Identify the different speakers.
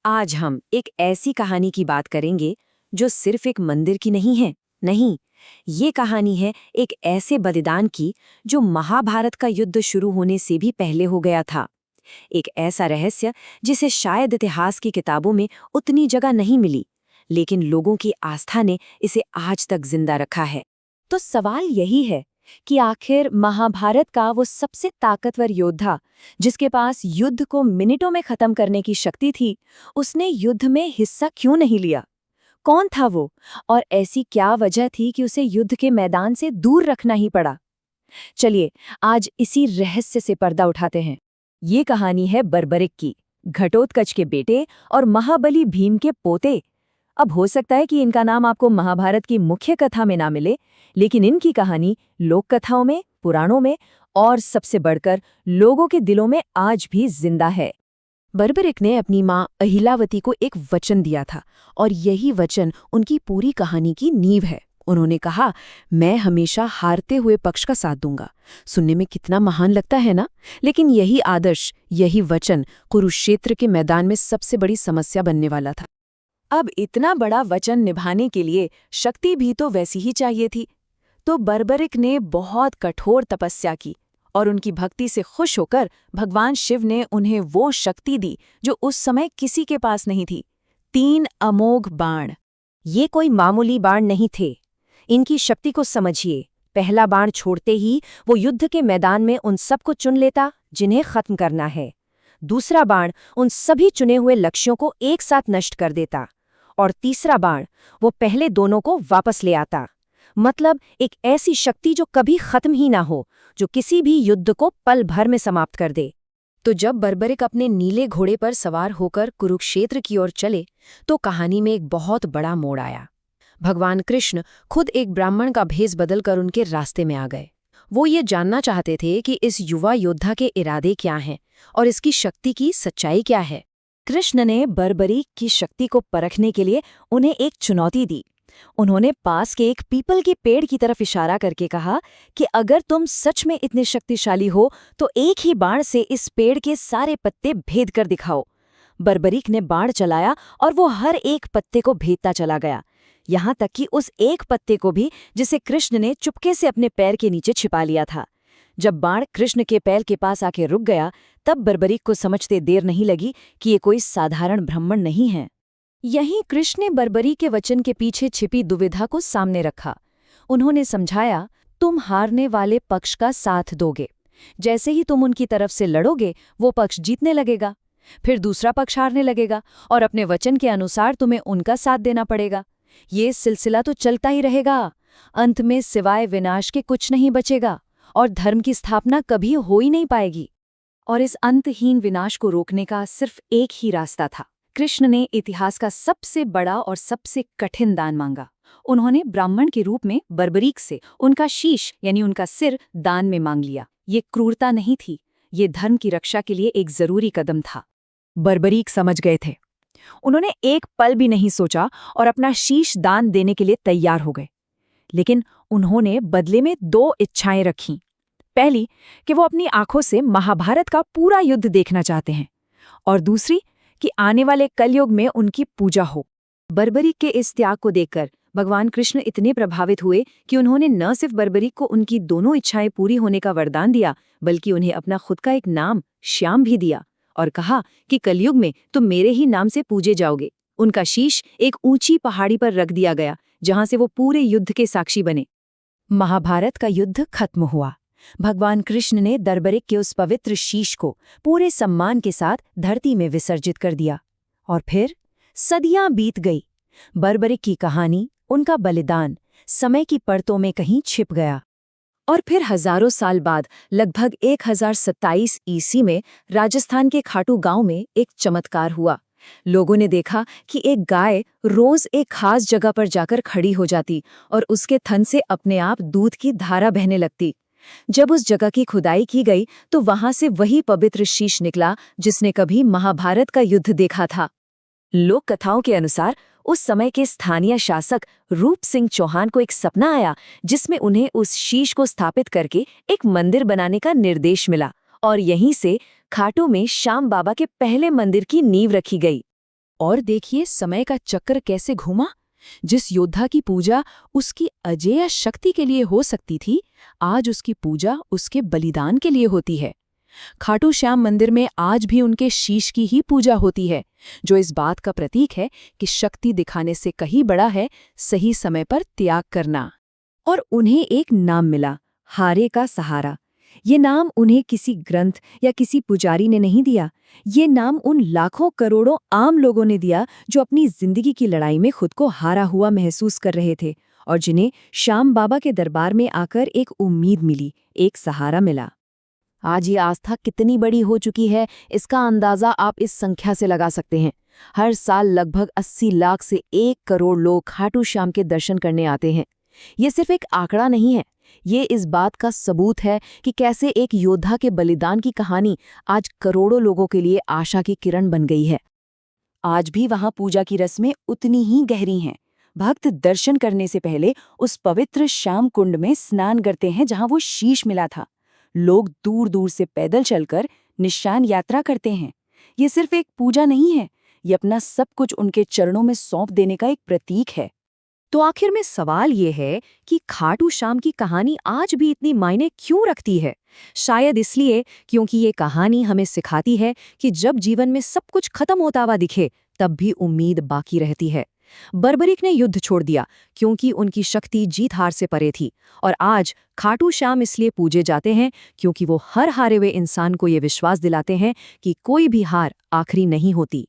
Speaker 1: आज हम एक ऐसी कहानी की बात करेंगे जो सिर्फ एक मंदिर की नहीं है। नहीं, ये कहानी है एक ऐसे बलिदान की जो महाभारत का युद्ध शुरू होने से भी पहले हो गया था। एक ऐसा रहस्य जिसे शायद इतिहास की किताबों में उतनी जगह नहीं मिली, लेकिन लोगों की आस्था ने इसे आज तक जिंदा रखा है। तो सवाल यही है कि आखिर महाभारत का वो सबसे ताकतवर योद्धा, जिसके पास युद्ध को मिनटों में खत्म करने की शक्ति थी, उसने युद्ध में हिस्सा क्यों नहीं लिया? कौन था वो, और ऐसी क्या वजह थी कि उसे युद्ध के मैदान से दूर रखना ही पड़ा? चलिए आज इसी रहस्य से पर्दा उठाते हैं। ये कहानी है बर्बरिक की, घटोत्कच के बेटे और महाबली भीम के पोते। अब हो सकता है कि इनका नाम आपको महाभारत की मुख्य कथा में ना मिले, लेकिन इनकी कहानी लोक कथाओं में, पुराणों में और सबसे बढ़कर लोगों के दिलों में आज भी जिंदा है। बर्बरिक ने अपनी मां अहिलावती को एक वचन दिया था, और यही वचन उनकी पूरी कहानी की नींव है। उन्होंने कहा, मैं हमेशा हारते हुए पक्ष का साथ दूंगा। सुनने में कितना महान लगता है ना? लेकिन यही आदर्श, यही वचन कुरुक्षेत्र के मैदान में सबसे बड़ी समस्या बनने वाला था। अब इतना बड़ा वचन निभाने के लिए शक्ति भी तो वैसी ही चाहिए थी। तो बर्बरिक ने बहुत कठोर तपस्या की, और उनकी भक्ति से खुश होकर भगवान शिव ने उन्हें वो शक्ति दी जो उस समय किसी के पास नहीं थी। 3 अमोघ बाण। ये कोई मामूली बाण नहीं थे। इनकी शक्ति को समझिए। पहला बाण छोड़ते ही वो युद्ध के मैदान में उन सबको चुन लेता जिन्हें खत्म करना है। दूसरा बाण उन सभी चुने हुए लक्ष्यों को एक साथ नष्ट कर देता, और तीसरा बाण वो पहले दोनों को वापस ले आता। मतलब एक ऐसी शक्ति जो कभी खत्म ही ना हो, जो किसी भी युद्ध को पल भर में समाप्त कर दे। तो जब बर्बरिक अपने नीले घोड़े पर सवार होकर कुरुक्षेत्र की ओर चले, तो कहानी में एक बहुत बड़ा मोड़ आया। भगवान कृष्ण खुद एक ब्राह्मण का भेष बदलकर उनके रास्ते में आ गए। वो ये जानना चाहते थे कि इस युवा योद्धा के इरादे क्या हैं और इसकी शक्ति की सच्चाई क्या है। कृष्ण ने बर्बरिक की शक्ति को परखने के लिए उन्हें एक चुनौती दी। उन्होंने पास के एक पीपल के पेड़ की तरफ इशारा करके कहा कि अगर तुम सच में इतने शक्तिशाली हो तो एक ही बाण से इस पेड़ के सारे पत्ते भेद कर दिखाओ। बर्बरिक ने बाण चलाया और वो हर एक पत्ते को भेदता चला गया, यहाँ तक कि उस एक पत्ते को भी जिसे कृष्ण ने चुपके से अपने पैर के नीचे छिपा लिया था। जब बाण कृष्ण के पैर के पास आके रुक गया, तब बर्बरिक को समझते देर नहीं लगी कि ये कोई साधारण ब्राह्मण नहीं है। यहीं कृष्ण ने बर्बरिक के वचन के पीछे छिपी दुविधा को सामने रखा। उन्होंने समझाया, तुम हारने वाले पक्ष का साथ दोगे। जैसे ही तुम उनकी तरफ से लड़ोगे, वो पक्ष जीतने लगेगा। फिर दूसरा पक्ष हारने लगेगा, और अपने वचन के अनुसार तुम्हें उनका साथ देना पड़ेगा। ये सिलसिला तो चलता ही रहेगा। अंत में सिवाय विनाश के कुछ नहीं बचेगा, और धर्म की स्थापना कभी हो ही नहीं पाएगी। और इस अंतहीन विनाश को रोकने का सिर्फ एक ही रास्ता था। कृष्ण ने इतिहास का सबसे बड़ा और सबसे कठिन दान मांगा। उन्होंने ब्राह्मण के रूप में बर्बरिक से उनका शीश यानी उनका सिर दान में मांग लिया। ये क्रूरता नहीं थी, ये धर्म की रक्षा के लिए एक जरूरी कदम था। बर्बरिक समझ गए थे। उन्होंने एक पल भी नहीं सोचा और अपना शीश दान देने के लिए तैयार हो गए। लेकिन उन्होंने बदले में 2 इच्छाएं रखीं। पहली कि वो अपनी आंखों से महाभारत का पूरा युद्ध देखना चाहते हैं, और दूसरी कि आने वाले कलयुग में उनकी पूजा हो। बर्बरिक के इस त्याग को देखकर भगवान कृष्ण इतने प्रभावित हुए कि उन्होंने न सिर्फ बर्बरिक को उनकी दोनों इच्छाएं पूरी होने का वरदान दिया, बल्कि उन्हें अपना खुद का एक नाम श्याम भी दिया, और कहा कि कलयुग में तुम मेरे ही नाम से पूजे जाओगे। उनका शीश एक ऊंची पहाड़ी पर रख दिया गया, जहां से वो पूरे युद्ध के साक्षी बने। महाभारत का युद्ध खत्म हुआ। भगवान कृष्ण ने बर्बरिक के उस पवित्र शीश को पूरे सम्मान के साथ धरती में विसर्जित कर दिया। और फिर सदियां बीत गई। बर्बरिक की कहानी, उनका बलिदान समय की परतों में कहीं छिप गया। और फिर हजारों साल बाद लगभग 1027 ईस्वी में राजस्थान के खाटू गांव में एक चमत्कार हुआ। लोगों ने देखा कि एक गाय रोज एक खास जगह पर जाकर खड़ी हो जाती और उसके थन से अपने आप दूध की धारा बहने लगती। जब उस जगह की खुदाई की गई तो वहां से वही पवित्र शीश निकला जिसने कभी महाभारत का युद्ध देखा था। लोक कथाओं के अनुसार उस समय के स्थानीय शासक रूप सिंह चौहान को एक सपना आया, जिसमें उन्हें उस शीश को स्थापित करके एक मंदिर बनाने का निर्देश मिला, और यहीं से खाटू में श्याम बाबा के पहले मंदिर की नींव रखी गई।
Speaker 2: और देखिए समय का चक्र कैसे घूमा। जिस योद्धा की पूजा उसकी अजेय शक्ति के लिए हो सकती थी, आज उसकी पूजा उसके बलिदान के लिए होती है। खाटू श्याम मंदिर में आज भी उनके शीश की ही पूजा होती है, जो इस बात का प्रतीक है कि शक्ति दिखाने से कहीं बड़ा है सही समय पर त्याग करना।
Speaker 1: और उन्हें एक नाम मिला, हारे का सहारा। ये नाम उन्हें किसी ग्रंथ या किसी पुजारी ने नहीं दिया। ये नाम उन लाखों करोड़ों आम लोगों ने दिया जो अपनी जिंदगी की लड़ाई में खुद को हारा हुआ महसूस कर रहे थे और जिन्हें श्याम बाबा के दरबार में आकर एक उम्मीद मिली, एक सहारा मिला।
Speaker 2: आज ये आस्था कितनी बड़ी हो चुकी है, इसका अंदाजा आप इस संख्या से लगा सकते हैं। हर साल लगभग 80 लाख से 1 करोड़ लोग खाटू श्याम के दर्शन करने आते हैं। ये सिर्फ एक आंकड़ा नहीं है, ये इस बात का सबूत है कि कैसे एक योद्धा के बलिदान की कहानी आज करोड़ों लोगों के लिए आशा की किरण बन गई है।
Speaker 1: आज भी वहां पूजा की रस्में उतनी ही गहरी हैं। भक्त दर्शन करने से पहले उस पवित्र श्याम कुंड में स्नान करते हैं जहां वो शीश मिला था। लोग दूर दूर से पैदल चलकर निशान यात्रा करते हैं। ये सिर्फ एक पूजा नहीं है, ये अपना सब कुछ उनके चरणों में सौंप देने का एक प्रतीक है। तो आखिर में सवाल ये है कि खाटू श्याम की कहानी आज भी इतनी मायने क्यों रखती है? शायद इसलिए क्योंकि ये कहानी हमें सिखाती है कि जब जीवन में सब कुछ खत्म होता हुआ दिखे, तब भी उम्मीद बाकी रहती है। बर्बरीक ने युद्ध छोड़ दिया क्योंकि उनकी शक्ति जीत हार से परे थी, और आज खाटू श्याम इसलिए पूजे जाते हैं क्योंकि वो हर हारे हुए इंसान को ये विश्वास दिलाते हैं कि कोई भी हार आखिरी नहीं होती।